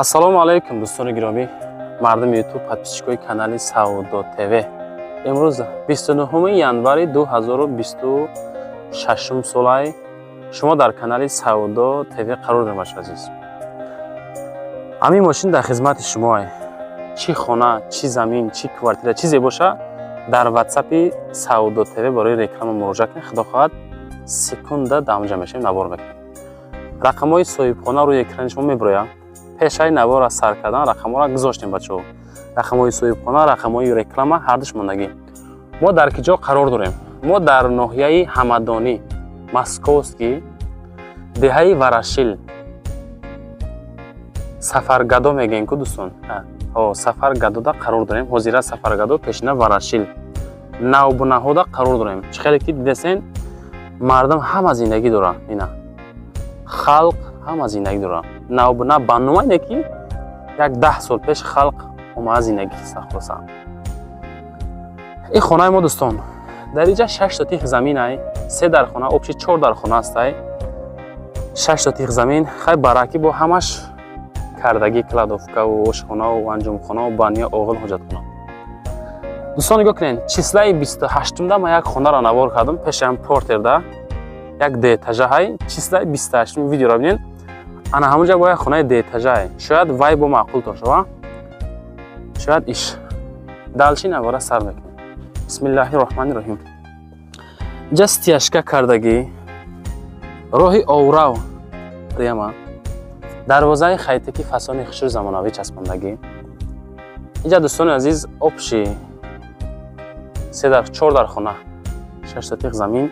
ассалому алайкум дӯстони гиромӣ, мардуми ютуб подписчикои канали Саудо ТВ. имрӯз 29 январи 2026 солаи шумо дар канали Саудо ТВ қарор дорем бошед азиз. ҳамин мошин дар хизмати шумоай. Чӣ хона, чӣ замин, чӣ квартира, чизе боша дар WhatsApp Саудо ТВ барои реклама муроҷиат кунед. Худо хоҳад секунда дамҷа мешавем, навор мекунем. рақамҳои соҳибхона рӯи экрани шумо мебирояд. пешаи навора сар кардан рақамҳоро гузоштем бачаҳо. рақамҳои соҳибхона, рақамҳои реклама ҳардуш мондагӣ. мо дар ки ҷо қарор дорем? Мо дар ноҳияи Ҳамадонӣ, Московский, деҳаи Варашил, Сафаргадо мегӯем ку дӯстон. Сафаргадода қарор дорем. Ҳозира Сафаргадо, пешина Варашил. Навбунаҳода қарор дорем. Чӣ хеле ки дидесен, мардум ҳама зиндагӣ дорад. Ина халқ ҳама зиндагӣ дорад. Навбуна банумайне ки як 10 сол пеш халқ омада зиндагӣ сахлоса. ин хонаи мо дӯстон. Дар инҷа 6 сотих замин ай, 3 дар хона, обши 4 дар хона аст ай. 6 сотих замин, хай бараки бо ҳамаш кардагӣ, кладовкаву, ошхонаву, анҷумхонаву, баня, оғил, ҳоҷатхона. дӯстон нигоҳ кунед, числаи 28-да ма як хонаро навор кардам, пешам портерда, як деэтажаҳай, числаи 28 видеоро бинед. ана ҳамунҷа бо як хонаи деэтажаҳай. Шояд вай бо маъқул тошава, шояд иш. Далчи навора сар мекунем. бисмиллаҳи роҳмани роҳим. инҷа стяжка кардагӣ, роҳи оврав прямо, дарвозаи хайтики фасони хушр замонавӣ часпондагӣ. инҷа дӯстони азиз, обши 3 дар 4 дар хона, 6 сотих замин.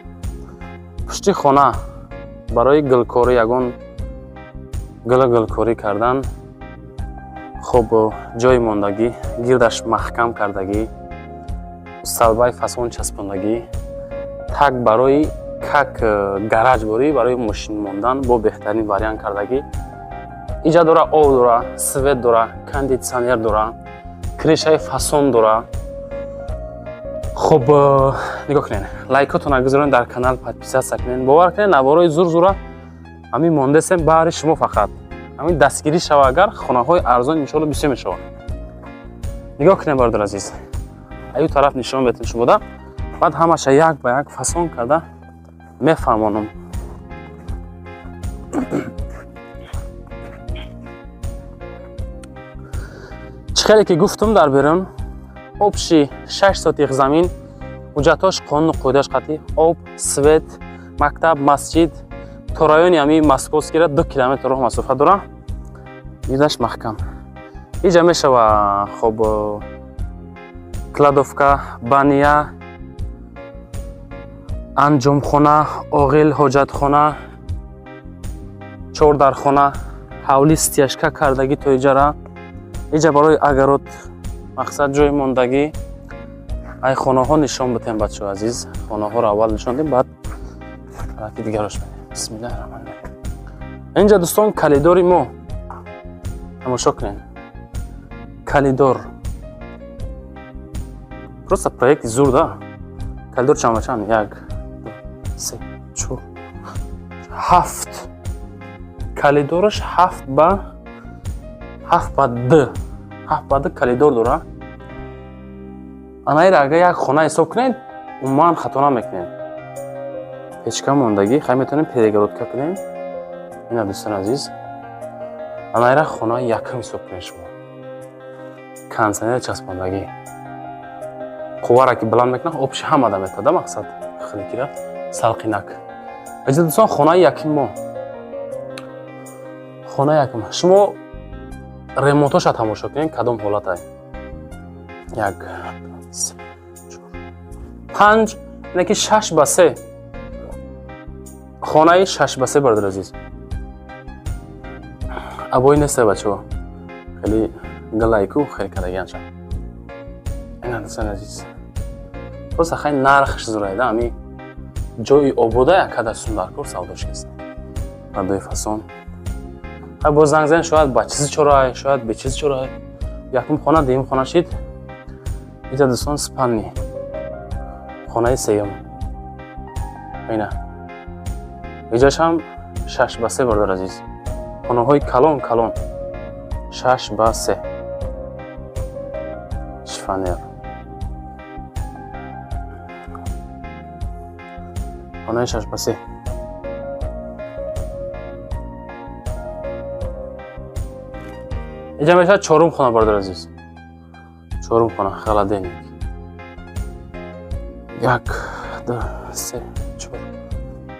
пушти хона барои гулкорӣ, ягон гулкорӣ кардан, хуб ҷои мондагӣ, гирдаш маҳкам кардагӣ, салбаи фасон часпондагӣ, так барои как гараж борӣ, барои мошин мондан бо беҳтарин вариант кардагӣ. инҷа дора об дора, свет дора, кондитсионер дора, кришаи фасон дора. хуб нигоҳ кунед, лайкотона гузаронед, дар канал подписатсия кунед. бовар кунед, наворои зур-зура ҳамин мондесем баҳри шумо фақат. ҳамин дастгирӣ шава, агар хонаҳои арзон иншоалло бисёр мешавад. нигоҳ кунед бародар азиз. аю тараф нишон метавонед шумода. баъд ҳамаша як ба як фасон карда мефаҳмонам. чӣ хеле ки гуфтум дар берун, обши 6 сотих замин, ҳуҷҷатош қонуну қоидааш қатъӣ, об, свет, мактаб, масҷид, то райони ҳамин Московскийра 2 километр роҳ масофа дора. видаш маҳкам. инҷа мешава хоб кладовка, баня, анҷумхона, оғил, ҳоҷатхона, 4 дар хона, ҳавли стяжка кардагӣ то инҷара. инҷа барои агарот мақсад ҷои мондагӣ. ай хонаҳо нишон битем бачаҳо азиз. хонаҳоро аввал нишон дем, баъд тарафи дигарош менем. бисмиллаҳи роҳмани роҳим. инҷа дӯстон калидори мо тамошо кунед. калидор просто проекти зур да. калидор чанд 1 2 3 4 7 калидораш 7 ба д. 7 ба д калидор дора. анаира агар як хона ҳисоб кунед, умуман хато намекунед. печка мондагӣ, хай метавонем перегородка кунем. ина дӯстони азиз, анаира хонаи якум ҳисоб кунед шумо. кондитсионер часпондагӣ. қувваро ки баланд мекунад, обши ҳамада метада мақсад. хеле кира салқинак. аҷа дӯстон, хонаи якум мо. хонаи якум. шумо ремонтоша тамошо кунед, кадом ҳолатай. 1 2 3 4 5, ина ки 6 ба 3. хонаи 6 ба 3 бародар азиз. абои неста бачаҳо. хеле галайку хеле караганша. ина дӯстони азиз. просто хай нархш зурайда, ами ҷои обода якада сундаркор савдош кест. бадои фасон. хай бо занг зан шояд ба чизи чорай, шояд бе чизи чорай. якум хона, дуюм хона шид. инҷа дӯстон спанни. хонаи сеюм. ина. инҷаш ҳам 6 ба 3 бародар азиз. хонаҳои калон 6 ба 3 шифонер. خانه 6 با 3. اینجا میشه 4 خانه برادر عزیز. 4 خانه خالدین. 1 2 3 4.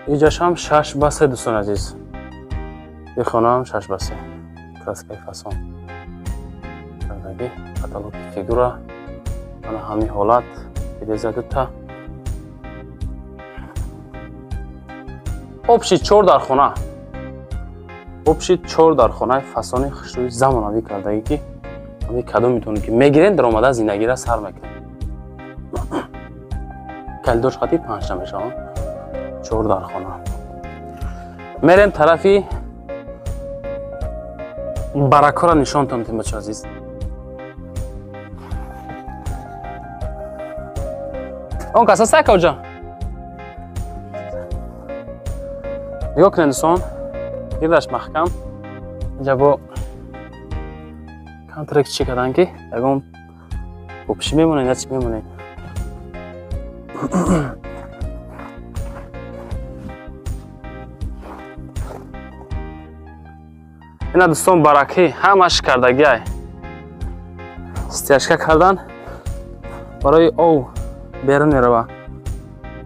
اینجاش هم 6 با 3 دوستان عزیز. این خانه هم 6 با 3. کلاسیک فاسون. کردگی کاتالوگ فیگورا. انا همین حالت که زده تا общий 4 дар хона. общий 4 дар хонаи фасони хушрӯи замонавӣ кардагӣ ки ҳамин кадом метавонем ки мегирем даромада зиндагиро сар мекунем. калидорш хати 5 та мешавад. 4 дар хона. мерем тарафи баракора нишонтон медиҳем бачаҳо азиз. он каса сакавҷа нигоҳ кунед дӯстон, гирдаш маҳкам. инҷа бо контракт чӣ кардан ки ягон попши мемонед, ячи мемонед. ина дӯстон баракӣ ҳамаш кардагиай. стяжка кардан барои ов берун мерава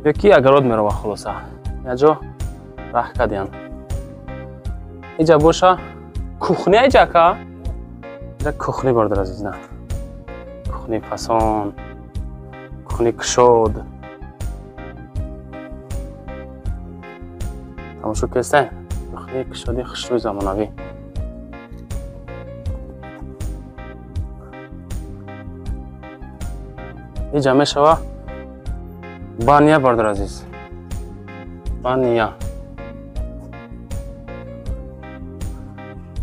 ё ки агарод мерава хулоса. яҷо рах кардиян. اینجا باشه کخنی اینجا که اینجا کخنی بردار عزیز. نه کخنی فسان، کخنی کشود. تماشا کردین؟ کخنی کشودی خشروی زمانوی. اینجا میشه بانیا بردار عزیز. بانیا.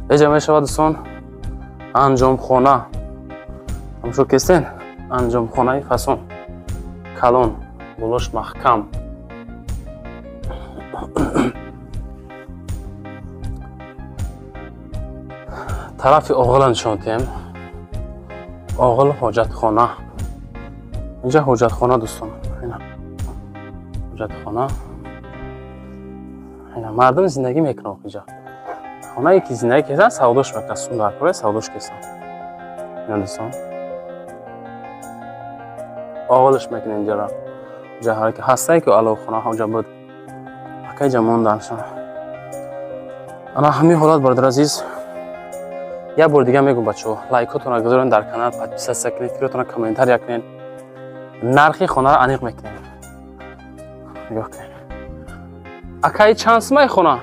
اینجا میشود دوستان انجام خانه. همشو کردین؟ انجام خانه فسون کلان بلوش محکم. طرف آغل نشان دهیم. آغل حاجت خانه. اینجا حاجت خانه دوستان. اینا حاجت خانه. اینا مردم زندگی میکنن اینجا. خانه‌ای که زندگی کردن سوداش میکنن. سوندر کاره سوداش کردن. اینا دوستان آغلش میکنن اینجا را. جاهایی که هستن که علاوه خانه ها اونجا بود. اکی جمعون دانشان. انا همین حالات برادر عزیز. یه بار دیگه میگم بچه‌ها لایکاتون رو بذارین در کانال، پادپیس کنید، فکرتون رو کامنتار کنید. نرخی خانه رو انیق میکنید. نگاه کنید. اکی چانس مای خانه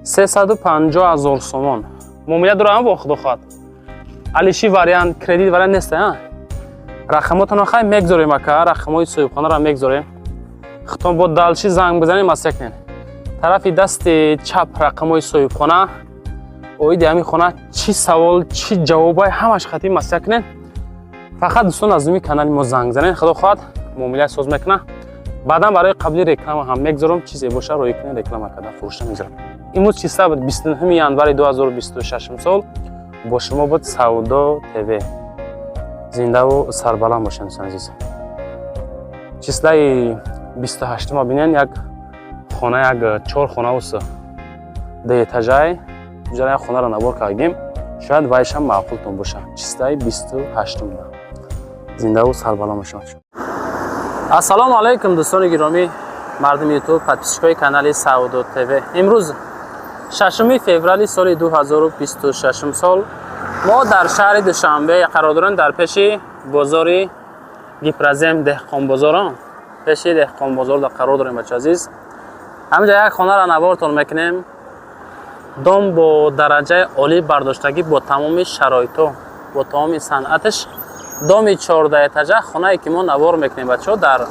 350,000 سومون. مومیت داره هم با خدا خواهد. علیشی وریانت کردیت وریانت نیسته ها. رقماتون رو خواهیم میگذاریم اکا. رقمای صاحبخانه رو میگذاریم. خطون با دالچی زنگ بزنیم مسیح کنید. طرفی دست چپ رقمای صاحبخانه. اوید همین خانه چی سوال چی جوابای همش خطی مسیح کنید. فقط دوستان از این کانال ما زنگ زنید. خدا خواهد مومیت ساز میکنه. بعدا برای قبلی رکلام هم میگذارم چیزی باشه روی کنید رکلام کردن فروش میذارم. امروز چی سبت 29 январи 2026 سال با شما بود سودا تیوی زنده و سربلند باشین دوستان عزیز. چیزای 28 ما ببینین یک خانه یک 4 خانه است. ده اتاجای جای خانه را نبار کردیم. شاید وایش هم معقولتون باشه. چیزای 28 ما زنده و سربلند باشین. السلام علیکم دوستان گرامی مردم یوتیوب پادپیسچی‌های کانال سودا تیوی. امروز 6 فوریه سال 2026 سال ما در شهر دوشنبه قرار داریم در پیش بازار گیپرزم دهقان بازار. پیش دهقان بازار در قرار داریم بچه عزیز. همینجا یک خانه را نوارتون میکنیم. دام با درجه عالی برداشتگی با تمام شرایطو با تمام صنعتش. دام 14 اتاجه خانه‌ای که ما نوار میکنیم بچه‌ها در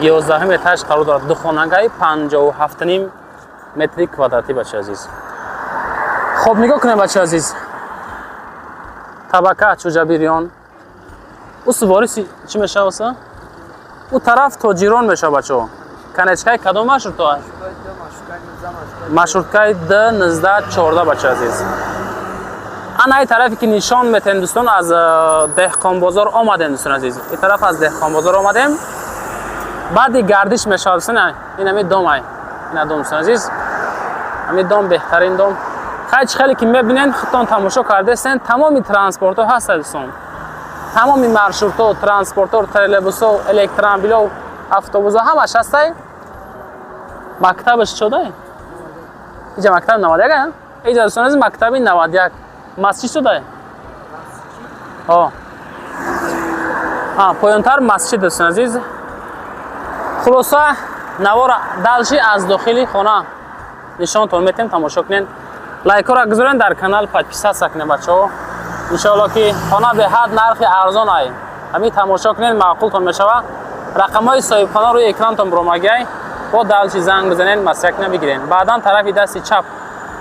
11 اتاج قرار دارد. دو خانه‌گاه 57.5 متر کواdraتی بچه عزیز. خب نگاه کنیم بچه عزیز. طبقه چوجا بیریان. او سواری چی میشه واسه؟ او طرف تاجران میشه بچه ها. کنچکای کدام مشروط تو؟ маршруткаи Д1914 бача азиз. Ана ин тарафе ки нишон метем дӯстон аз Деҳқонбозор омадем дӯстон азиз. Ин тараф аз Деҳқонбозор омадем. Баъди гардиш мешавад дӯстон. Ин ҳами дом ай. Ин дом дӯстон азиз. ҳами дом беҳтарин дом. Хайч хеле ки мебинен худтон тамошо кардестен тамоми транспортҳо ҳаст дӯстон. Тамоми маршрутҳо, транспортҳо, троллейбусҳо, электромобилҳо, автобусҳо ҳамаш ҳастай. Мактабаш чодай? Иҷа мактаби 91 а? Иҷа дӯстон азиз мактаби 91. Масҷид чодай? Поёнтар масҷид дӯстон азиз. Хулоса навора далши аз дохили хона нишонтон метем тамошо кунен. Лайкора гузорен, дар канал подписаться кунен бачаҳо. Иншоалло ки хона беҳад нархи арзон ай. Ҳами тамошо кунен маъқултон мешава. Рақамҳои соҳибхонаро рӯи экрантон буромагай. Бо далши занг бизанен, масякна бигирен. Баъдан тарафи дасти чап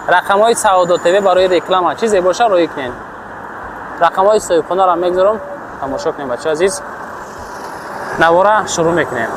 рақамҳои Саодо ТВ барои реклама чизе боша рӯй кунен. Рақамҳои соҳибхонаро мегузорам, тамошо кунен бачаҳо азиз. Навора шурӯъ мекунем.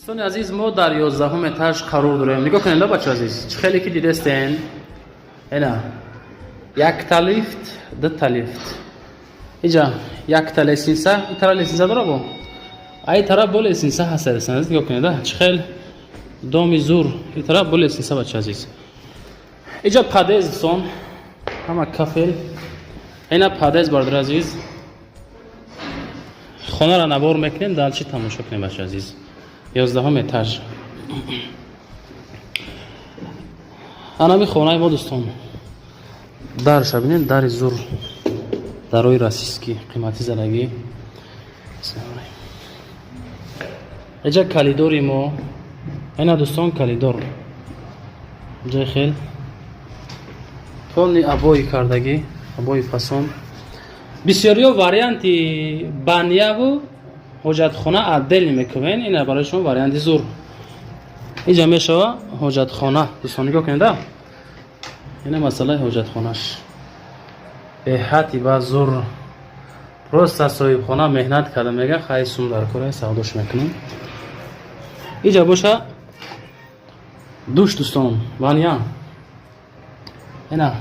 دوستان عزیز ما در 11 اتاج قرار داریم. نگاه کنید بچه عزیز چه خیلی که دیدستین. اینا یک تا لیفت دو تا لیفت. اینجا یک تا لیسنسا این طرف لیسنسا داره با ای طرف با لیسنسا هست دوستان. نگاه کنید چه خیلی دومی زور این طرف با لیسنسا بچه عزیز. اینجا پادز دوستان همه کافل اینا پادز بردار عزیز. خانه را نوار میکنیم دالچی تماشا کنیم بچه عزیز. 11 اتاج. анами хонаи мо дӯстон дарша бинед дари зур дарои расистки қимати задаги эҷа калидори мо ина дӯстон калидор ҷои хел тони абои кардаги абои фасон бисёриё варианти баняву ҳоҷатхона отдельно мекунем. ина барои шумо варианти зур اینجا میشوه حاجت خانه دوستان نگاه کنید. اینه مسئله حاجت خانهش به حدی با زور راست صاحب خانه مهنت کرده میگه خیلی سوم در کار سوداش میکنیم. اینجا باشه دوش دوستان وانیا اینا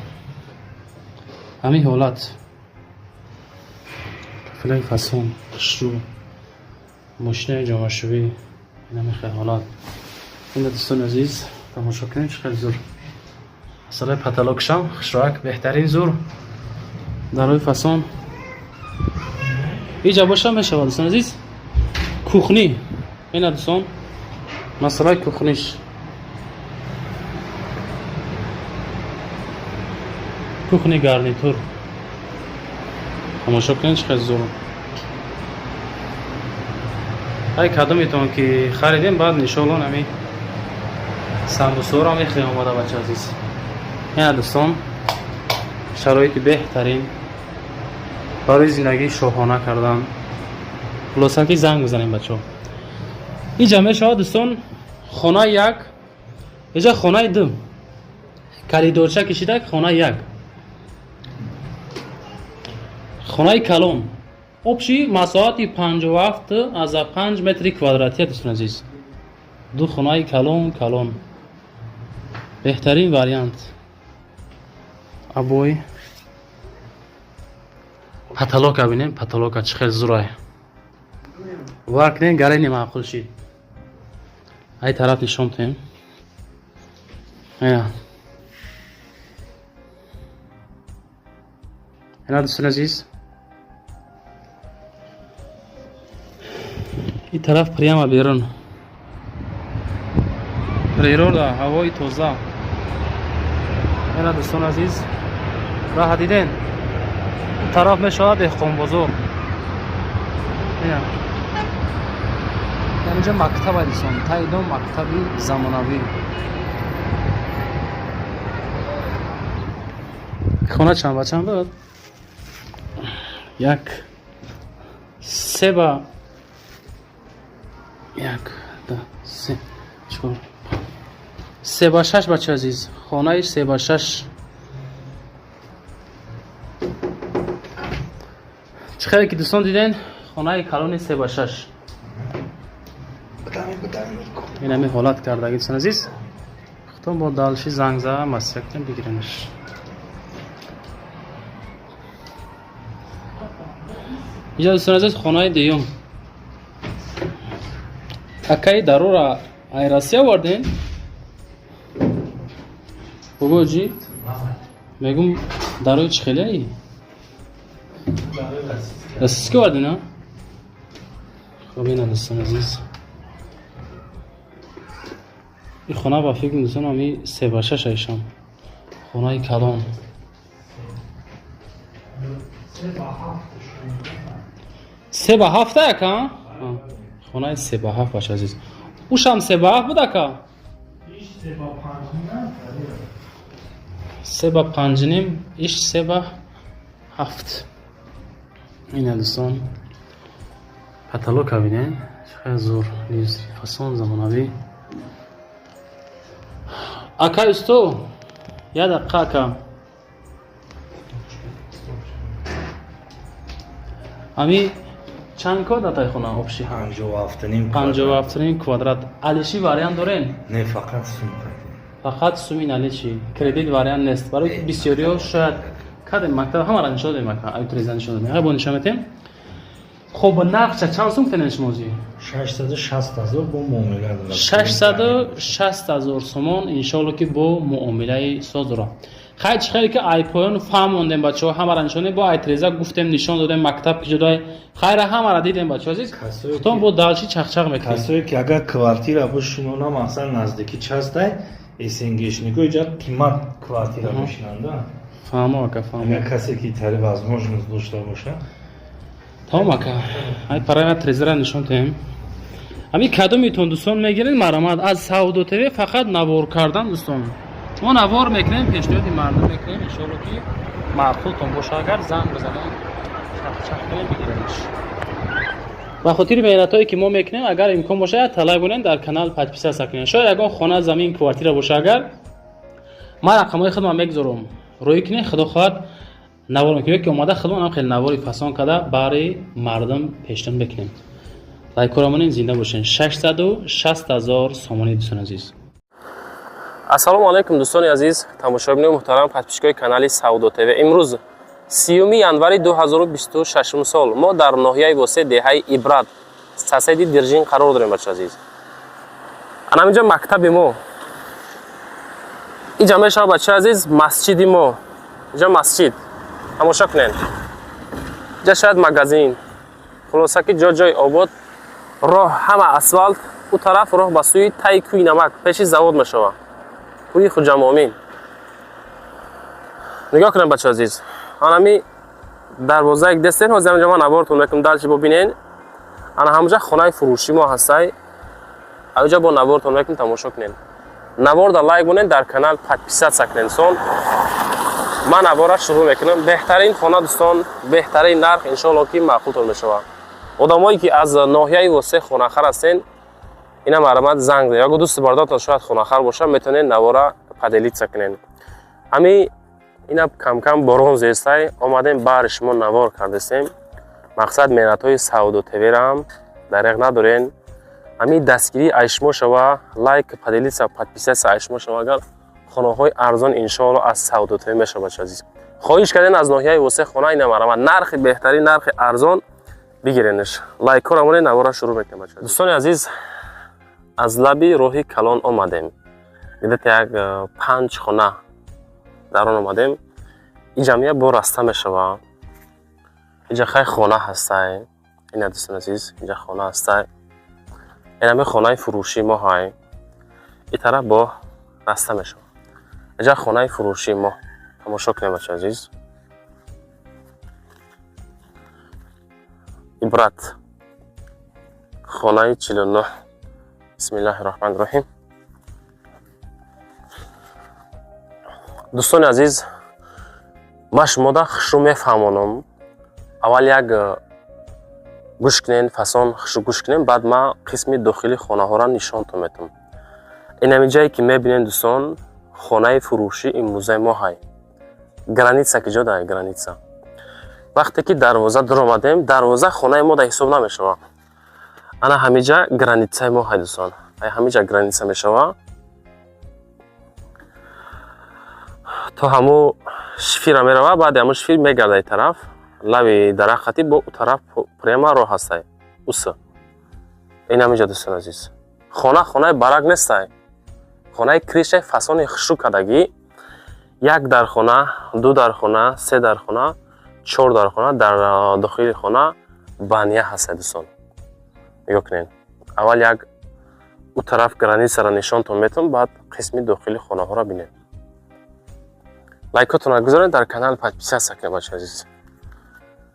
همین حالت فلای فسون شو ماشین جامعشوی اینا میخواه حالات این دوستان عزیز تماشا کنید خیلی زور مسئله پتالوکشم خشراک بهترین زور در روی فسان اینجا باشه میشود دوستان عزیز کوخنی این دوستان مسئله کوخنیش کوخنی گارنیتور تماشا کنید خیلی زور ای کدومیتون که خریدیم بعد نشالون همی سمبوسور هم خیلی آماده بچه عزیز. این دوستان شرایط بهترین برای زندگی شاهانه کردن خلاصه که زنگ بزنیم بچه ها. این جمعه شما دوستان خانه یک اینجا خانه دو کلیدورچه کشیده خانه یک خانه کلون общий масоҳати 57 аз 5 метри квадратия дӯстон азиз. ду хонаи калон калон беҳтарин вариант абой паталока бинем паталока чӣ хел зурай варкнем гарени маъқул шид ай тараф нишон тем ина ина дӯстон азиз این طرف پریما بیرون природа ҳавои тоза. ина дӯстон азиз роҳ диден тараф мешавад деҳқонбозор. ина инҷа мактаба дӯстон тайдон мактаби замонавӣ. хона чанд ба чанд буд? як се ба як ду се чор се ба шаш бача азиз. хонаи се ба шаш. чӣ хеле ки дӯстон диден хонаи калони се ба шаш. ин ҳами ҳолат кардаги дӯстон азиз. хутон бо далши занг зада масрактен бигиринаш. инҷа дӯстон азиз хонаи деюм. акаи дарора айраси оварден? бобоҷи мегум дарои чӣ хелеи? расиска овардена? хоб ина дӯстон азиз. ин хона ба фикр дӯстон ҳами се ба шаш аишам. хонаи калон. се ба ҳафта яка? хонаи се ба ҳафт баша азиз. ушам се ба ҳафт буд ака? се ба панҷним иш се ба ҳафт. ина дӯстон каталога бинен чиқадр зур фасон замонавӣ. ака исто я дақиқа ака. ами чанд код атай хона обши? 57 квадрат. алиши вариант дорен? Не, фақат сум. фақат суми наличи. Кредит вариант нест. Барои ки бисёриҳо шояд кадем мактаб ҳамара нишон додем ака. авториза нишон додем. ҳай бо нишон метем. хоб нақша чанд сум тенен шумози? 660,000 бо муомила. 660,000 сомон иншоалло ки бо муомилаи соз дора. хай чӣ хеле ки айпоён фаҳмондем бачаҳо ҳамара нишоне бо айтреза гуфтем нишон додем мактаб ки ҷудои хайра ҳамара дидем бачаҳо азиз. хутон бо далчи чақчақ мекунем. касое ки агар квартира бошинона масалан наздики частай эсенгешнико иҷа қимат квартира бошинанда. фаҳмо ака фаҳмо. агар касе ки тари возможност дошта боша. тамом ака. ҳай параи трезера нишон тем. ами кадомитон дӯстон мегиред марамад аз Саудо ТВ фақат навор кардан дӯстон. мо навор мекунем пешниҳоди мардум мекунем иншоалло ки маъқултон боша. агар занг бизанем чақчақ кунем бигиремш. ба хотири меҳнатҳое ки мо мекунем агар имкон боша як талаб кунем дар канал подписатсия кунем. шояд ягон хона замин квартира боша агар ман рақамҳои худам мегузорам рӯй кунем. худо хоҳад навор мекунем ки омада худмон ҳам хеле навори фасон карда бари мардум пештон бекунем. лайкорамонем зинда бошен. 660,000 сомонӣ дӯстон азиз. ассалому алайкум дӯстони азиз, тамошобинони муҳтарам, подписчикои канали Саудо ТВ. имрӯз 30 январи 2026 сол мо дар ноҳияи восе деҳаи Ибрат соседи Диржин қарор дорем бача азиз. ана инҷа мактаби мо. инҷа мешава бача азиз масҷиди мо. инҷа масҷид. тамоша кунед. инҷа шояд магазин. хулоса ки ҷой обод. роҳ ҳама асфалт. у тараф роҳ ба сӯи таи кӯи намак пеши завод мешава. кӯи Хоҷа Муъмин. нигоҳ кунед бачаҳо азиз. анами дарвозаи дестен ҳозир ҳамҷа ман навортон мекунам далчи бобинен. ана ҳамҷа хонаи фурӯши мо ҳастай. авҷа бо навортон мекунем тамошо кунед. наворда лайк бонед дар канал подписатсия кунед сон. ман навора шурӯъ мекунам. беҳтарин хона дӯстон, беҳтарин нарх иншоалло ки маъқултон мешава. одамое ки аз ноҳияи восе хонахар ҳастен ина марамад занг зад. ягон дӯсти бардотон шояд хонахар боша метавонед навора паделитсия кунед. ами ина кам борон зестай омадем баҳри шумо навор кардастем. мақсад меҳнатҳои Саудо ТВ-ра ҳам дариқ надорен. ами дастгирӣ айшмо шава, лайк, паделитсия, подписатсия айшмо шава агар хонаҳои арзон иншоалло аз Саудо ТВ мешава бача азиз. хоҳиш кардем аз ноҳияи восе хона ина марамад нархи беҳтарин, нархи арзон бигиренеш. лайкора монед навора шурӯъ мекунем бача. дӯстони азиз, аз лаби роҳи калон омадем. видед як 5 хона дар он омадем. иҷамия бо раста мешава. иҷа хай хона ҳастай. ина дӯстони азиз, иҷа хона ҳастай. این همه خانه فروشی ما های این طرف با رسته میشه. اینجا خانه فروشی ما تماشا کنیم بچه عزیز. عبرت خانه 49. بسم الله الرحمن الرحیم. دوستان عزیز ما شما دا خشو میفهمونم. اول یک گوش کنین فصل خشو گوش کنین بعد ما قسم داخلی خانه ها را نشان میدم. این همین جایی که میبینین دوستان خانه فروشی امروزه ما های گرانیتسا که جا داره. گرانیتسا وقتی که دروازه در آمدیم دروازه خانه ما در حساب نمیشه. انا همینجا گرانیتسا ما های دوستان. همینجا گرانیتسا میشه تا همو شفیر میره بعد همو شفیر میگرده این طرف لبی درختی با اون طرف پریما راه هسته اوسا. این همینجا دوستان عزیز خانه برگ نیسته. خانه کریشه فصل خشو کردگی یک در خانه، دو در خانه، سه در خانه، چهار در خانه در داخل خانه بانیه هست دوستان. نگاه کنین. اول یک اون طرف گرانیتسا را نشانتون میدم بعد قسم داخل خانه ها را ببینید. لایکاتون را گذارید در کانال подписаться کنید بچه عزیز.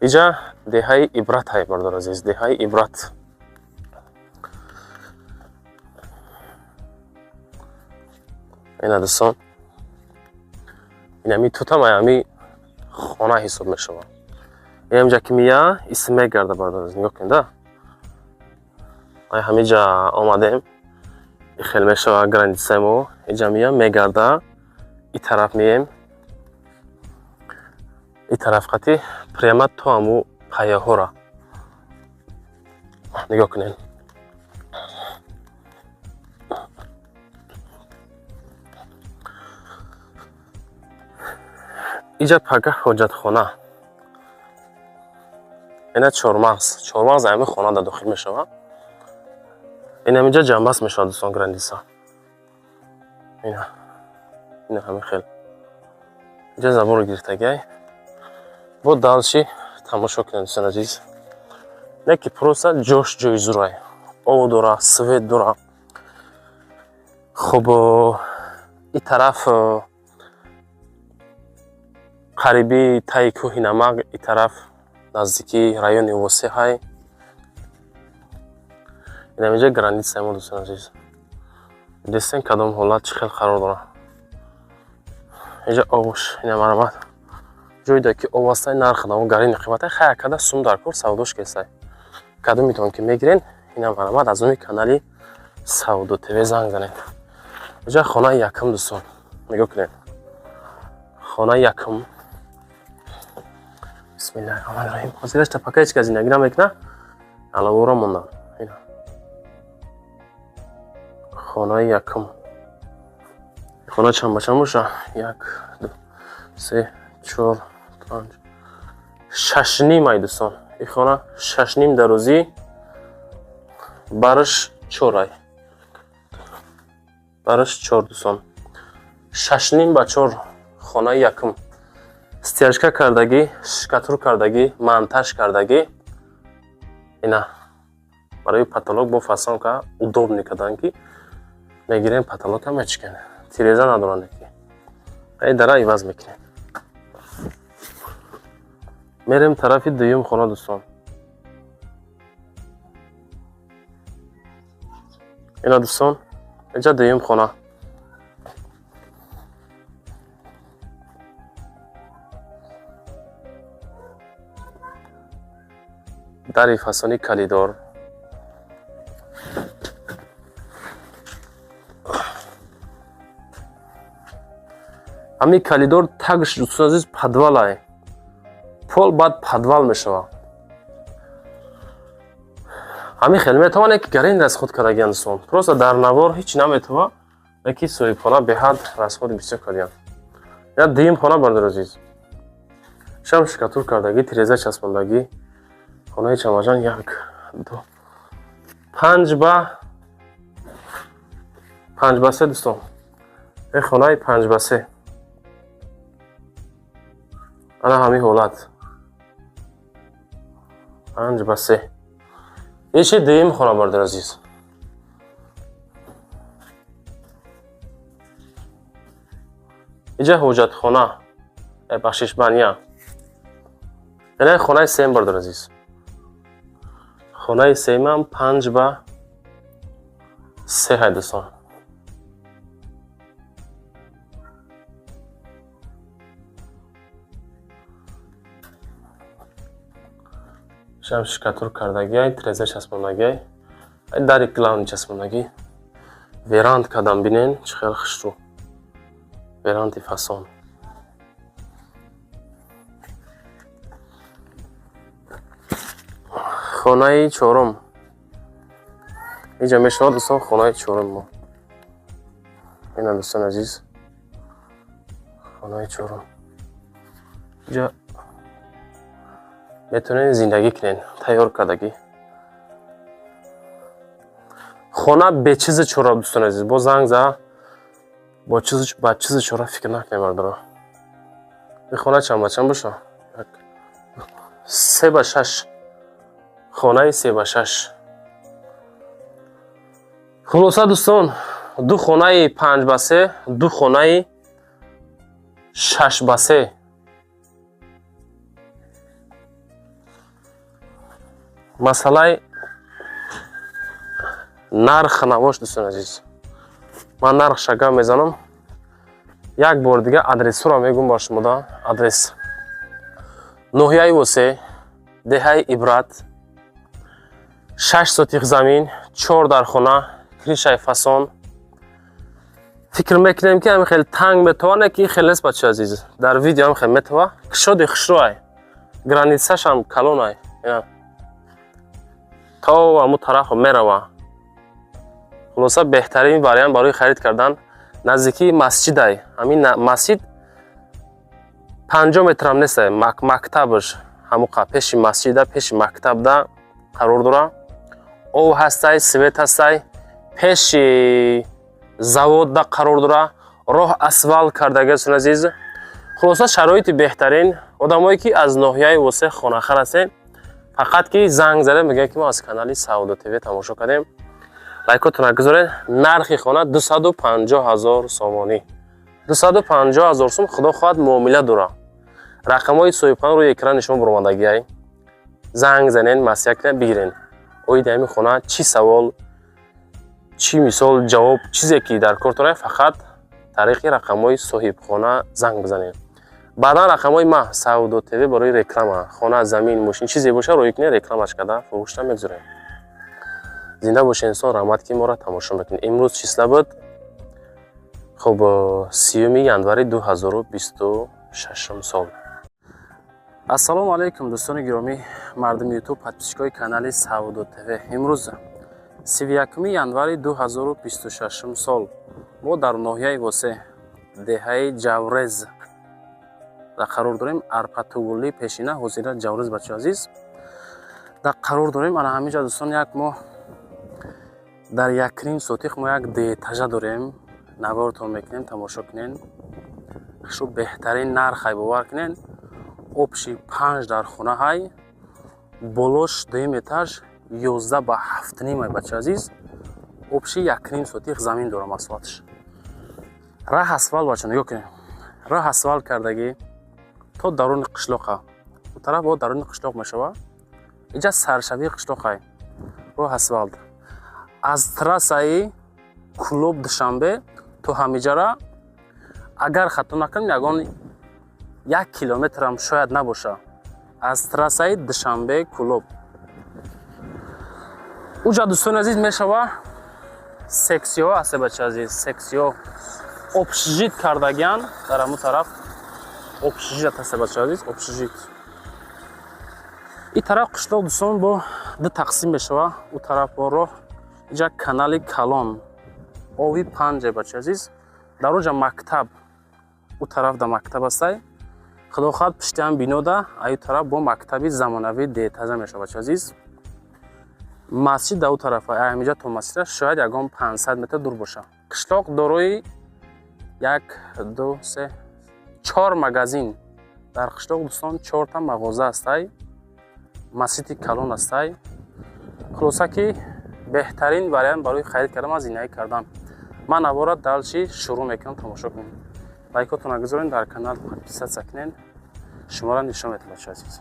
اینجا دههای عبرت های بردار عزیز. دههای عبرت. این دوستان این همی توتم همی خانه حساب میشه. این همینجا که میاد اسم میگرده بردار عزیز. نگاه کنید. همینجا آمدیم خیلی میشه گرانیتسا ما. اینجا میاد میگرده این طرف میایم. این طرف قطعی پریمت تو همو پایه ها را نگاه کنین. اینجا پگه حاجت خانه. اینا چهارمغز همه خانه در داخل میشه. این همینجا جنبست میشه دوستان گرانیتسا. اینا همه خیلی اینجا زبان رو گرفتگی با دالشی تماشا کنید دوستان عزیز. نه که پروسا جوش جوی زورای او داره سوید داره. خب این طرف قریبی تای کوه نمک این طرف نزدیکی رایون واسه های. این همینجا گرانیتسا ما دوستان عزیز. دستین کدام حالت چه خیلی قرار داره. اینجا آبوش این مرمت جوی دا که آواسته نرخ دارم گرین قیمت خیلی کده سوم در کور سوداش کسای کدام میتونم که میگیرین این مرمت از اون کانالی سودو تیوی زنگ زنید. اینجا خانه یکم دوستان نگاه کنید. خانه یکم. بسم الله الرحمن الرحیم. حاضرش تپکه هیچ کسی نگیرم میکنه علاوه را موندم. خانه یکم. خانه چند بچه موشه؟ 1 2 3 4 5 6 نیم ای دوستان. این خانه 6 نیم در روزی برش 4 ای. برش 4 دوستان. 6 نیم با 4 خانه یکم. استیاجکا کردگی، شکاتور کردگی، монтаж کردگی. اینا برای پاتولوگ با فاсон که удобно کردن که میگیریم پاتولوگ هم میچکنه. تیریزه ندارن که این داره عوض میکنه. میریم طرف دویم خانه دوستان. اینا دوستان اینجا دویم خانه. دری فاسونی کلیدار. همین کلیدار تگش دوستان عزیز پدوال های پول بعد پدوال میشه. همین خیلی میتوانه که گرین رسخود کردگیان دوستان. پروسا در نوار هیچ نمیتوانه یکی سوی خانه به حد رسخود بسیار کردیان. یا دیم خانه بردار عزیز. شم شکاتور کردگی تیریزه چسباندگی خانه چماجان 1 2 5 با 5 با 3 دوستان. این خانه 5 با 3. انا همین حالت 5 با 3. ایشی دیم خانه بردار عزیز. اینجا حاجتخانه بخشش بانیا. یعنی خانه سیم بردار عزیز. خانه سیم هم 5 به 3 های دوستان. شم شکاتور کردگی های ترزه چسبوندگی های داری کلان چسبوندگی ویراند کدام بینین چه خیلی خشتو ویراندی فاسون خانه چهارم اینجا میشود دوستان خانه چهارم ما این دوستان عزیز خانه چهارم اینجا میتونین زندگی کنین تیار کردگی خانه به چیز چورا دوستان عزیز با زنگ زد با چیز چورا فکر نکنیم بردارم این خانه چند باشه 3 به 6 خانه 3 به 6 خلاصه دوستان دو خانه 5 به 3 دو خانه 6 به 3 مسئله نرخ نباش دوستان عزیز من نرخ شکر میزنم یک بار دیگه آدرس رو میگم با شما آدرس ناحیه وسه دهه عبرت 6 سوتیق زمین 4 در خانه کریشه فاسون فکر میکنیم که همین خیلی تنگ میتونه که خیلی است بچه عزیز در ویدیو هم خیلی میتونه کشاد خشروه گرانیتسش هم کلونه تا همون طرف میروه خلاصه بهترین وریانت برای خرید کردن نزدیکی مسجد های همین مسجد 5 متر هم نیست مکتبش همون پیش مسجد پیش مکتب ده قرار داره او هسته سویت هسته پیش завод да қарор дора роҳ асфалт кардагисон азиз хулоса шароити беҳтарин одамое ки аз ноҳияи восеъ хонахар ҳастем фақат ки занг зада мегӯяд ки мо аз канали Саудо ТВ тамошо кардем лайкотона гузоред нархи хона 250,000 сомонӣ 250,000 сом худо хоҳад муомила дора рақамҳои соҳибхона рӯи экрани шумо баромадагиай занг занен масъя кунед бигирен оиди ҳамин хона чӣ савол چی مثال جواب چیزی که در کار داره فقط طریق رقم‌های صاحبخانه زنگ بزنید بعدا رقم‌های ما سعودو تیوی برای رکلام خانه زمین ماشین چیزی باشه روی کنه رکلامش کرده فروش نمیگذاره زنده باشه انسان رحمت که ما را تماشا میکنید امروز چیسلا بود خب 30 январи 2026 سال السلام علیکم دوستان گرامی مردم یوتیوب подписчикои канали Саудо ТВ امروز 31 январи 2026 сол мо дар ноҳияи восеъ деҳаи Ҷаврез да қарор дорем арпатугулли пешина ҳозира Ҷаврез бачаҳо азиз да қарор дорем ана ҳаминҷа дӯстон як мо дар 1 сотиқ мо як деэтажа дорем наворатон мекунем тамошо кунен шо беҳтарин нархай бовар кунен обши 5 дар хона ҳай болош 2 этаж 11 ба 7,5 бача азиз обши 1 сотиқ замин дорам асфалтш раҳ асфалт бача нигоҳ кунед раҳ асфалт кардагӣ то даруни қишлоқа у тараф бо даруни қишлоқ мешава инҷа саршавии қишлоқай роҳ асфалт аз трассаи клуб душанбе то ҳамиҷара агар хато накунем ягон 1 километрам шояд набоша аз трассаи душанбе клуб уҷа дӯстони азиз мешава сексиҳо ҳаст бача азиз сексиҳо обшижит кардагиан дар ҳамун тараф обшижит ҳаст бача азиз обшижит ин тараф қишлоқ дӯстон бо ду тақсим мешава у тараф бо роҳ инҷа канали калон ови 5 бача азиз дар оҷа мактаб у тараф да мактаб ҳастай худо хоҳад пишти ҳам бино да аю тараф бо мактаби замонавӣ деэтажа мешава бача азиз масҷид да у тарафа ҳамиҷа то масҷида шояд ягон 500 метр дур боша қишлоқ дорои 1 2 3 4 магазин дар қишлоқ дӯстон 4 та мағоза ҳастай масҷиди калон ҳастай хулоса ки беҳтарин вариант барои харид кардан аз зиндагӣ кардан ман аввора далчи шурӯъ мекунам тамошо кунем лайкотона гузорин, дар канал подписаться кунен. Шуморо нишон медиҳам бачаҳо азиз.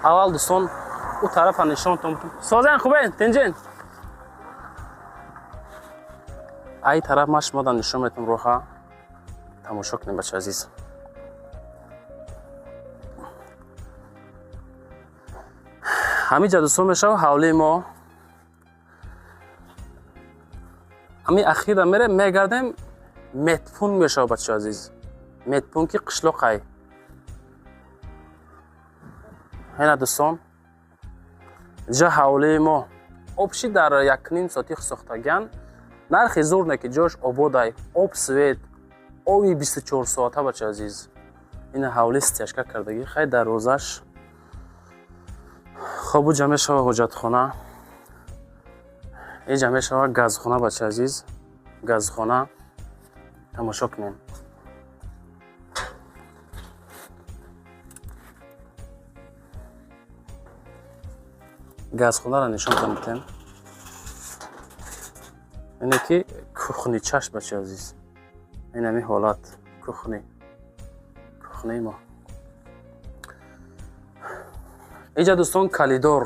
аввал дӯстон у тарафа нишонтон созен хубен тинҷин ай тараф ма шуморо нишон медиҳам роҳа тамошо кунем бачаҳо азиз. ҳамиҷа дӯстон мешава ҳавлии мо ҳами ахира мерем мегардем метпун мешава бачаҳо азиз. метпун ки қишлоқай ҳена дӯстон ҷа ҳавлии мо обши дар 1.5 соати сохтаган нархи зурне ки ҷош ободай об свет оби 24 соата бачаҳо азиз. ина ҳавли стяжка кардагӣ хай дарвозаш хобу ҷа мешава ҳоҷатхона иҷа мешава газхона бачаҳо азиз. газхона тамошо кунем. газхонаро нишонтон медиҳем. ине ки кухничаш бачаҳо азиз. ин ҳамин ҳолат кухни мо. иҷа дӯстон калидор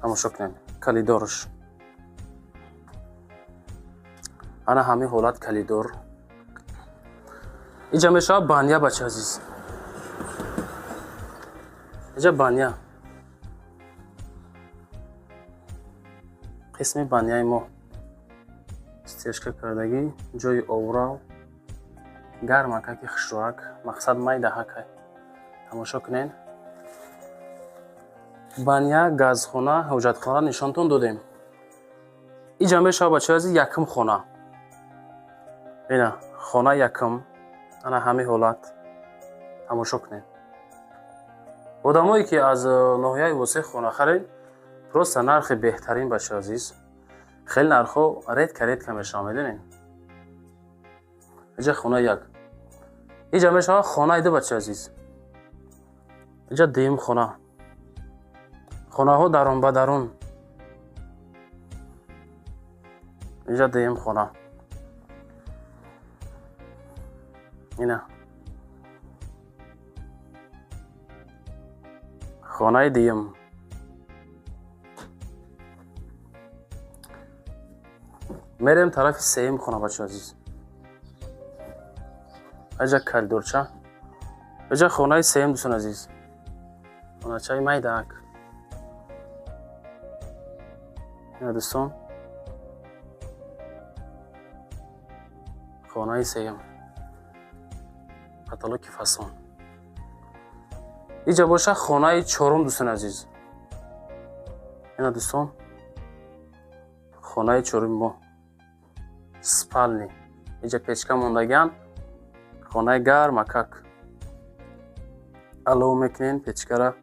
тамошо кунем. калидорш ана ҳамин ҳолат калидор. иҷа мешава баня бачаҳо азиз. иҷа баня қисми баняи мо стяжка кардагӣ ҷои оврав гармака ки хушроак мақсад майдаҳакай тамошо кунен. баня газхона ҳоҷатхона нишонтон додем. иҷа мешава бачаҳо азиз якум хона. ина хона якум ана ҳамин ҳолат тамошо кунем. одамое ки аз ноҳияи восеъ хона харед просто нархи беҳтарин бачаҳо азиз. хеле нархҳо редка мешава медонед. иҷа хона як. иҷа мешава хонаи ду бачаҳо азиз. иҷа дуюм хона. хонаҳо дарон ба дарун. иҷа дуюм хона. ина хонаи дуюм. мерем тарафи сеюм хона бачаҳо азиз. иҷа калидорча. иҷа хонаи сеюм дӯстон азиз. хоначаи майдаак. ина дӯстон хонаи сеюм. потолоки фасон. иҷа боша хонаи чорум дӯстон азиз. ина дӯстон хонаи чорум мо спални. иҷа печка мондаган хонаи гармакак. алов мекунен печкара.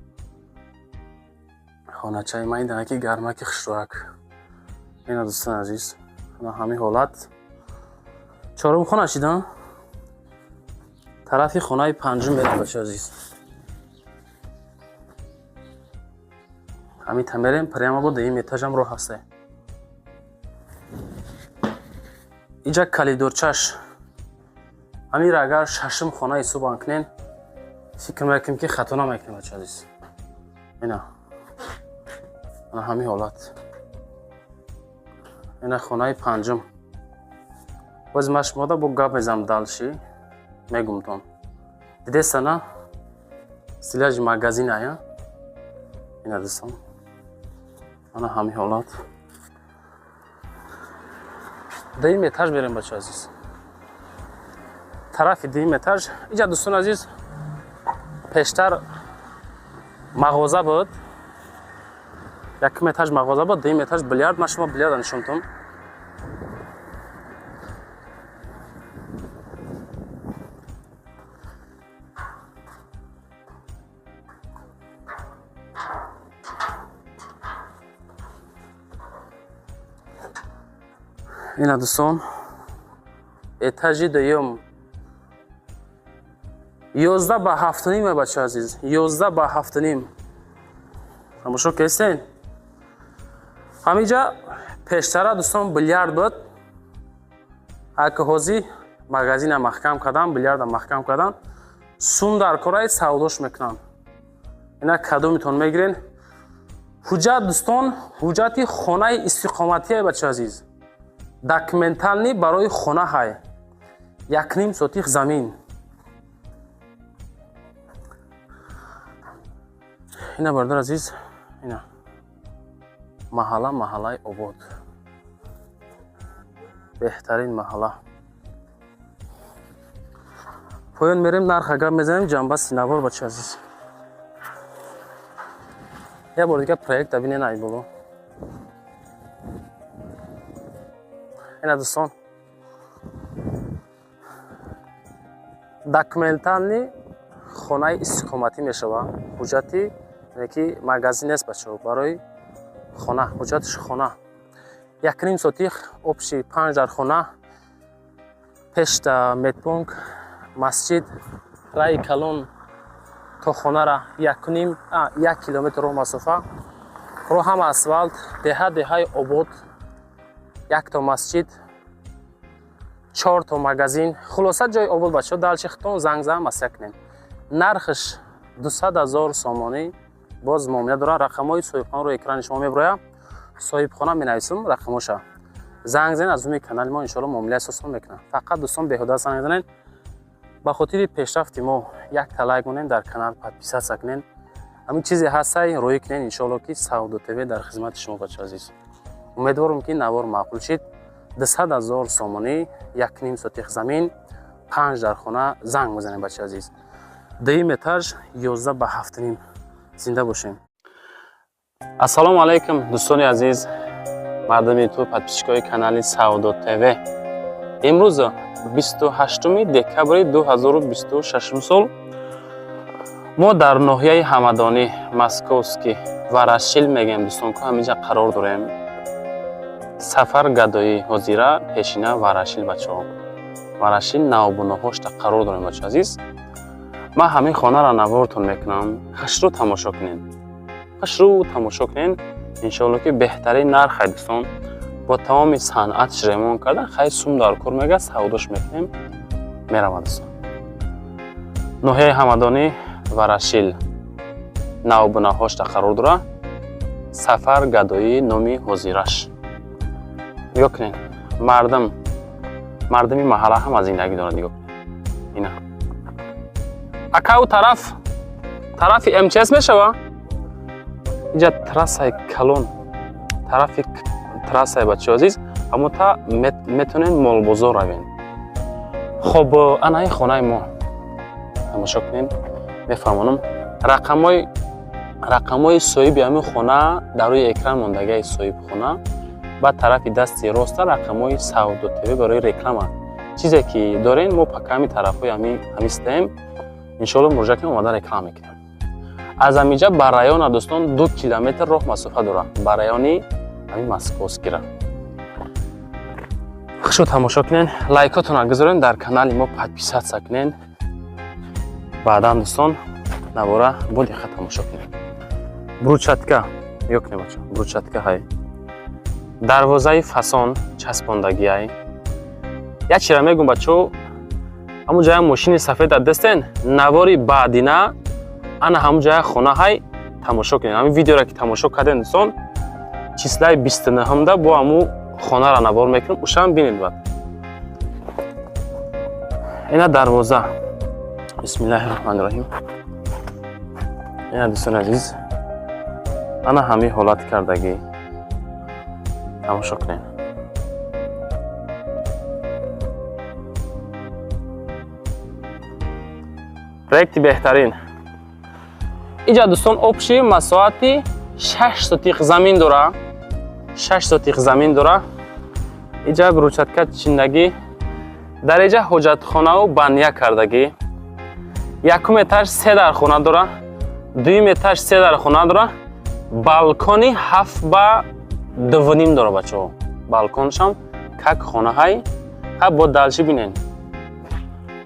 хоначаи майдаки гармаки хушроак. ина дӯстон азиз ана ҳамин ҳолат чорум хона шида. тарафи хонаи панҷум мерем бачаҳо азиз. ҳамин та мерем прямо бо дуюм этажам роҳ ҳасте. иҷа калидорчаш. ҳаминро агар шашум хона ҳисоб кунем фикр мекунем ки хато намекунем бачаҳо азиз. ина ана ҳамин ҳолат. ина хонаи панҷум. боз ма шумода бо гап мезам далши мегумтон. дидестана стиляҷи магазиная. ина дӯстон ана ҳамин ҳолат. дуюм этаж мерем бачаҳо азиз. тарафи дуюм этаж. иҷа дӯстон азиз пештар мағоза буд. якум этаж мағоза буд. дуюм этаж билярд. ма шумо билярда нишонтам. ина дӯстон этажи дуюм 11 ба 7.5 бачаҳо азиз. 11 ба 7.5. тамошо кестен. ҳаминҷа пештара дӯстон бильярд буд. Ак ҳозӣ магазина маҳкам кардан, бильярда маҳкам кардан, сум дар кораи савдош мекунанд. Ина кадомитон мегирен. ҳуҷҷат дӯстон, ҳуҷҷати хонаи истиқоматие бачаи азиз. Документални барои хона ҳай. 1,5 сотих замин. Ина бародар азиз, ина маҳаллаи обод. Беҳтарин маҳалла. Поён мерем, нарха гап мезанем, ҷанба синавор бачаи азиз. Я бор дигар проекта бинен ай боло. Ина дӯстон, документални хонаи истиқоматӣ мешава. ҳуҷҷати ки магазин нест бачаҳо, барои хона, ҳуҷҷатиш хона. 1,5 сотих обши 5 дар хона, пешта медпункт, масҷид, раи калон то хонара 1 километр роҳ масофа. роҳ ҳам асфалт, деҳаи обод, 1 то масҷид, 4 то магазин. Хулоса ҷои обод бачаҳо, далчехтон зангзам масякнем. Нархш 200,000 сомонӣ. Боз муомила дора. Рақамҳои соҳибхонаро экрани шумо меброям. Соҳибхона менависам рақамоша. Занг занед, аз умми канали мо иншоалло муомилаи осон мекунам. Фақат дӯстон беҳуда занг занед. ба хотири пешрафти мо якта лайк монед, дар канал подписатсия кунед. ҳамин чизе ҳастай роӣ кунед, иншоалло ки Саудо ТВ дар хизмати шумо бачаи азиз. умедворам ки навор маъқул шид. 200,000 сомонӣ, 1,5 сотих замин, 5 дар хона. Занг мезанед бачаи азиз. Дуюм этаж, 11 ба 7,5. зинда бошем. Ассалому алайкум дӯстони азиз, мардами ту подписчикои канали Саудо ТВ. имрӯз 28 декабри 2026 сол мо дар ноҳияи ҳамадонӣ Московский Варашил мегем дӯстон, ки ҳаминҷа қарор дорем. Сафар гадои ҳозира пешина Варашил бачаҳо. Варашил навобуноҳошта қарор дорем бачаҳо азиз. ман ҳамин хонара навортон мекунам. хашрӯ тамошо кунед. иншоалло ки беҳтарин нархай дӯстон. бо тамоми санъатш ремонт кардан, хай сум дар кор мега, савдош мекунем. мерава дӯстон. ноҳияи ҳамадонӣ Варашил навобуноҳошта қарор дора. Сафар гадои номи ҳозираш. нигоҳ кунед. мардами маҳалла ҳам аз зиндагӣ дорад. нигоҳ кунед. ина акау тарафи МЧС мешава. инҷа трассаи калон, тарафи трассаи бачаҳо азиз, аммо та метонен молбозор равен. хоб анаи хонаи мо тамошо кунед. мефаҳмонам рақамҳои соҳиби ҳамин хона дар рӯи экран мондагиаи соҳибхона. ба тарафи дасти роста рақамҳои Саудо ТВ барои реклама. чизе ки дорем мо пака ҳамин тарафҳои ҳамистаем. иншоалло муроҷиат кунем, омада реклама мекунем. аз ҳаминҷа ба района дӯстон 2 километр роҳ масофа дорад. ба райони ҳамин Московскира. хушо тамошо кунед. лайкотона гузорен, дар канали мо подписатсия кунед. баъдан дӯстон навора бо диққат тамошо кунед. брусчатка ёкне бача. брусчатка ҳай. дарвозаи фасон часпондагиай. як чира мегум бачаҳо, ҳамун ҷоя мошини сафеда дестен, навори баъдина ана ҳамун ҷоя хона ҳай тамошо кунед. ҳамин видеоро ки тамошо кардем дӯстон, числаи 29 бо ҳамун хонара навор мекунем. ушам бинед бад. ина дарвоза. бисмиллаҳи роҳмани роҳим. ина дӯстони азиз, ана ҳамин ҳолат кардагӣ. тамошо кунед. проекти беҳтарин. инҷа дӯстон обши масоати 6 сотих замин дора. 6 сотих замин дора. инҷа брусчатка чиндагӣ. дареҷа ҳоҷатхонаву баня кардагӣ. якум этаж 3 дар хона дора. дуюм этаж 3 дар хона дора. балкони 7 ба 2,5 дора бачаҳо. балконшам как хонаҳай. ҳа бо далчи бинен.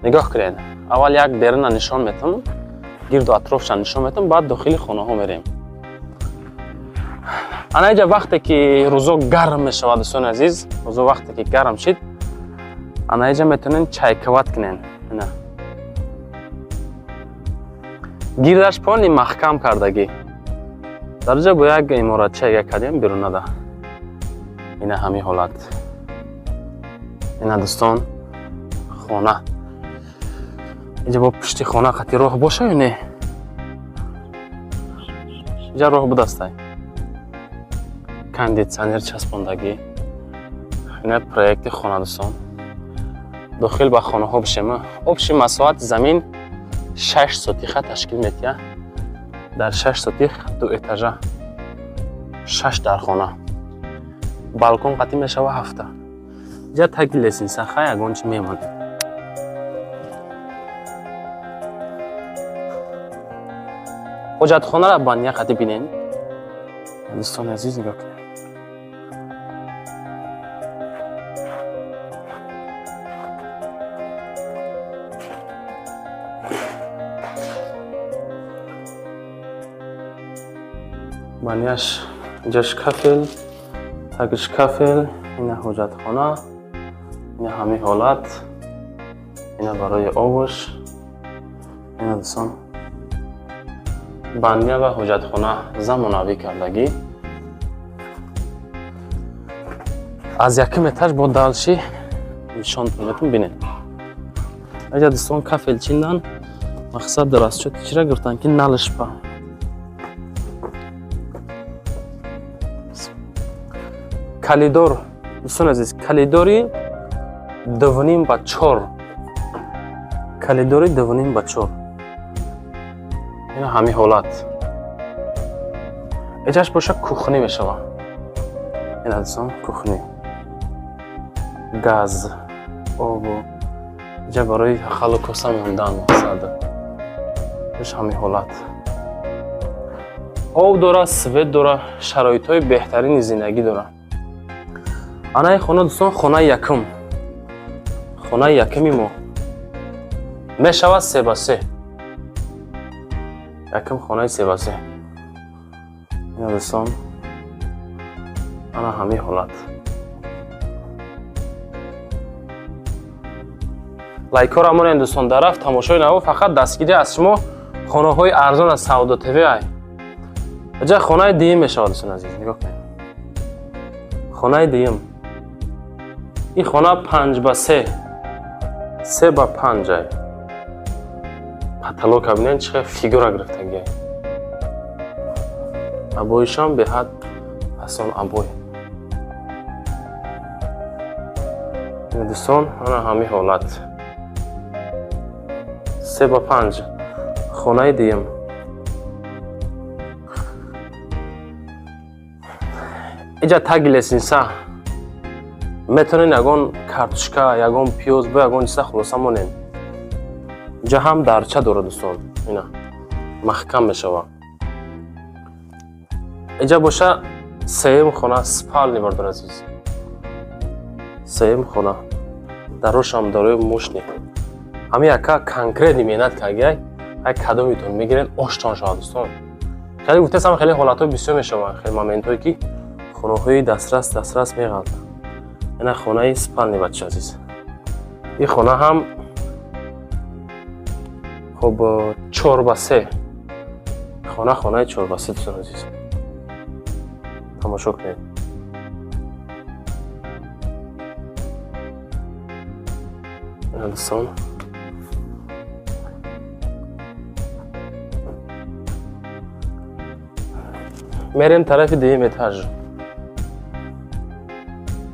нигоҳ кунед. аввал як беруна нишон метам, гирду атрофша нишон метам, баъд дохили хонаҳо мерем. ана инҷа вақте ки рӯзо гарм мешавад дӯстони азиз, рӯзо вақте ки гарм шид, ана инҷа метавонен чайкават кунен. ина гирдаш пони маҳкам кардагӣ. дар ҷа бо як иморатча як кадем берун нада. ина ҳамин ҳолат. ина дӯстон хона. инҷа бо пушти хона қати роҳ боша ё не? инҷа роҳ будастай. кондитсионер часпондагӣ. ина проекти хона дӯстон. дохил ба хонаҳо бишем. общи масоҳати замин 6 сотиха ташкил метиҳад. дар 6 сотих 2 этажа 6 дар хона. балкон қати мешава 7. ҷа таги лесинсаха ягон чи мемонад. ҳоҷатхонара бания қати бинен. дӯстони азиз нигоҳ кунед. банияш инҷа шкафел, таги шкафел, ина ҳоҷатхона, ина ҳамин ҳолат, ина барои овош, ина дӯстон бания ва ҳоҷатхона замонавӣ кардагӣ. аз якум этаж бо далши нишонтон метавон бинед. инҷа дӯстон кафел чиндан мақсад дар чоти чира гиртан ки налишпа. калидор дӯстони азиз, калидори 2.5 ба 4. калидори 2.5 ба 4. ина ҳамин ҳолат. эҷаш боша кухни мешава. ина дӯстон кухни. газ, обу, эҷа барои халу коса мондан мақсад. эш ҳамин ҳолат. об дора, свет дора, шароитҳои беҳтарини зиндагӣ дора. анаи хона дӯстон хонаи якум. хонаи якуми мо мешавад 3 ба 3. якум хонаи 3 ба 3. ина дӯстон ана ҳамин ҳолат. лайкора монен дӯстон дарафт тамошои наво фақат дастгирӣ аз шумо хонаҳои арзон аз Саудо ТВ ай. аҷа хонаи дуюм мешавад дӯстон азиз, нигоҳ кунед. хонаи дуюм. ин хона 5 ба 3. 3 ба 5 ай. потолока бинен чиқар фигура гирифтагӣ ай. абоишам беҳад асон абой. ин дӯстон ана ҳамин ҳолат. 3 ба 5 хонаи дуюм. инҷа таги лесинса метавонен ягон картошка, ягон пиёз бо ягон чиза хулоса монен. инҷа ҳам дарча дорад дӯстон. ина маҳкам мешава. инҷа боша сеюм хона спални бардор азиз. сеюм хона дарошам дарои мошни. ҳамин яка конкретни менат кардагӣ ай кадомитон мегирен оштон шавад дӯстон. хеле гуфтасам хеле ҳолатҳои бисёр мешаванд. хеле моментҳое ки хонаҳои дастрас меғалта. ина хонаи спални бача азиз. ин хона ҳам хуб 4 ба 3. хонаи 4 ба 3 дӯстон азиз. тамошо кунед. ина дӯстон мерем тарафи дуюм этаж.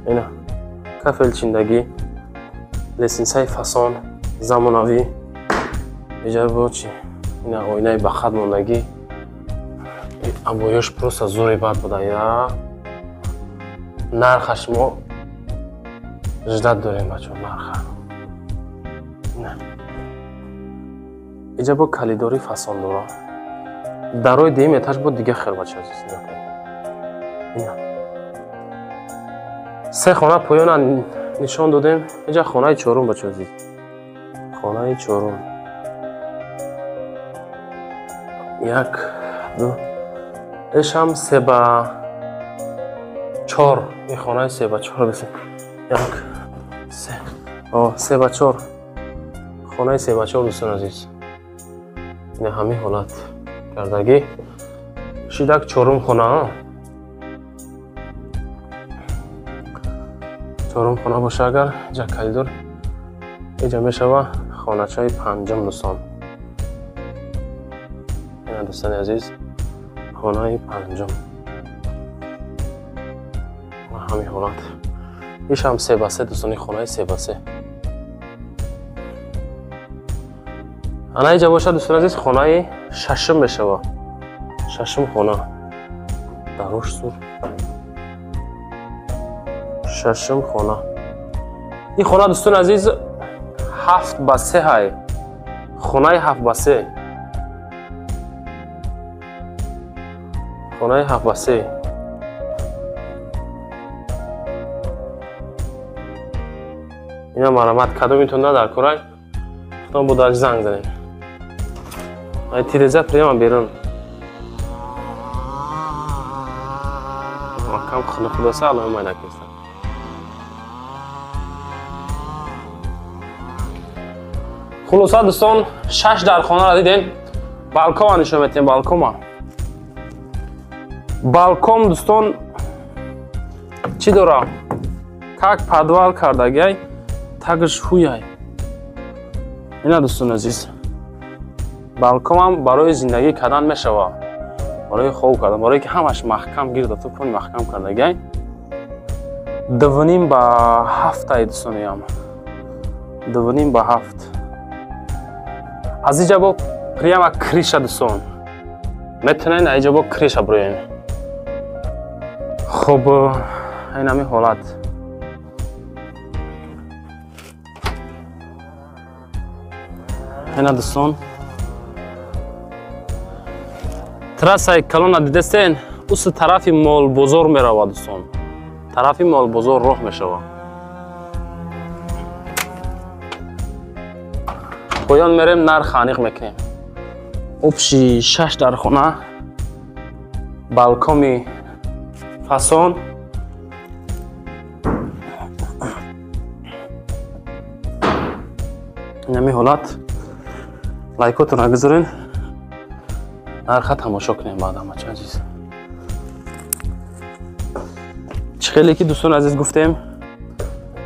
ина кафелчиндагӣ, лесинсаи фасон замонавӣ. иҷа чи ина оинаи ба хат мондагӣ. абоёш просто зори бад буда. я нархаш мо ждат дорем бачо нарха. иҷа бо калидори фасон дора. дарои дуюм этаж бо дига хел бача азиз. ина 3 хона поёна нишон додем. иҷа хонаи 4 бача азиз. хонаи 4. 1 2 эшам 3 ба 4. این خانه 3 به 4 بسید. 1 3 3 به 4. خانه 3 به 4 دوستان عزیز. این همین حالت کردگی شیدک 4م خانه. 4م خانه باشه اگر جا کلیدور اینجا میشوه خانه چای 5م دوستان. این دوستان عزیز خانه 5م همین حالت. ایش هم 3 به 3 دوستانی خانه 3 به 3. انا اینجا باشه دوستان عزیز خانه 6م میشوه. 6م خانه دروش سور 6م خانه. این خانه دوستان عزیز 7 به 3 های. خانه 7 به 3. خانه 7 به 3. اینا مرمت کدوم میتونه در کورای خودم بود درش زنگ زنیم. این تیرزه پریم بیرون کم خونه خلاصه الان ما نکستم. خلاصه دوستان 6 در خانه را دیدین. بالکن نشون میتیم. بالکن دوستان چی داره؟ کاک پادوال کردگی تاگش خویای. اینا دوستان عزیز بالکن هم برای زندگی کردن میشوه. برای خوب کردن. برای که همش محکم گیر تو کنی محکم کردگی 2.5 به 7 ای دوستانی هم 2.5 به 7. از اینجا با پریم کریش دوستان میتونین اینجا با کریش بروین. خب این همین حالت. اینا دوستان تراسای کلون دیدستین اوس طرفی مال بزرگ میروه دوستان. طرفی مال بزرگ راه میشوه. پایان میریم نر خانیق میکنیم. اوبشی 6 در خونه بالکومی فاسون نمی حالت. لایکاتون را بذارین نرخ تماشا کنیم بعد همه چه عزیز. خیلی که دوستان عزیز گفتیم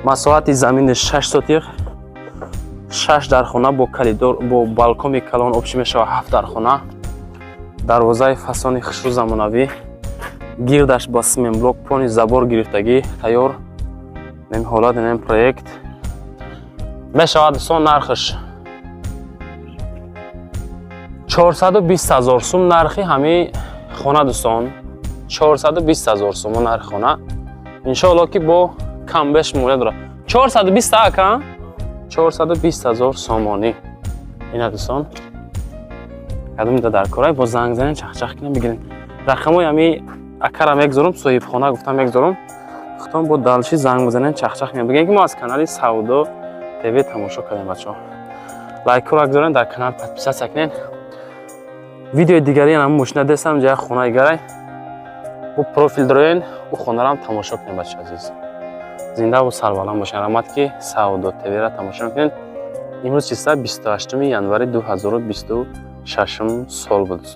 مساحت زمین 6 سوتیق 6 در خانه با کلیدور با بالکن کلان اوبشی میشه 7 در خانه. دروازه فاسون خشو زمانوی گیردش با سیمنت بلوک پانی زبور گرفتگی تیار. این حالت این پروژه میشه دوستان نرخش 420,000 سوم نرخی همین خانه دوستان. 420,000 سوم نرخ خانه ان شاء الله که با کم بیش مونده داره. 420 تا 420,000 سومانی اینا دوستان. کدوم در کارای با زنگ زنین چخ کنیم بگیرین. رقمای همین اکرم میگذارم صاحب خانه گفتم میگذارم خودم با دالچی زنگ بزنین چخ میگم که ما از کانال سودا تیوی تماشا کنیم بچه‌ها. لایک رو بگذارین در کانال پادپیسا کنین. ویدیو دیگری هم مشنه دستم جای خونه گرای و پروفیل دارین و خونه را هم تماشا کنین بچه عزیز. زنده و سربلند باشین. رحمت که سودا تیوی را تماشا کنین. امروز چیستا 28 ینوری 2026 سال بود.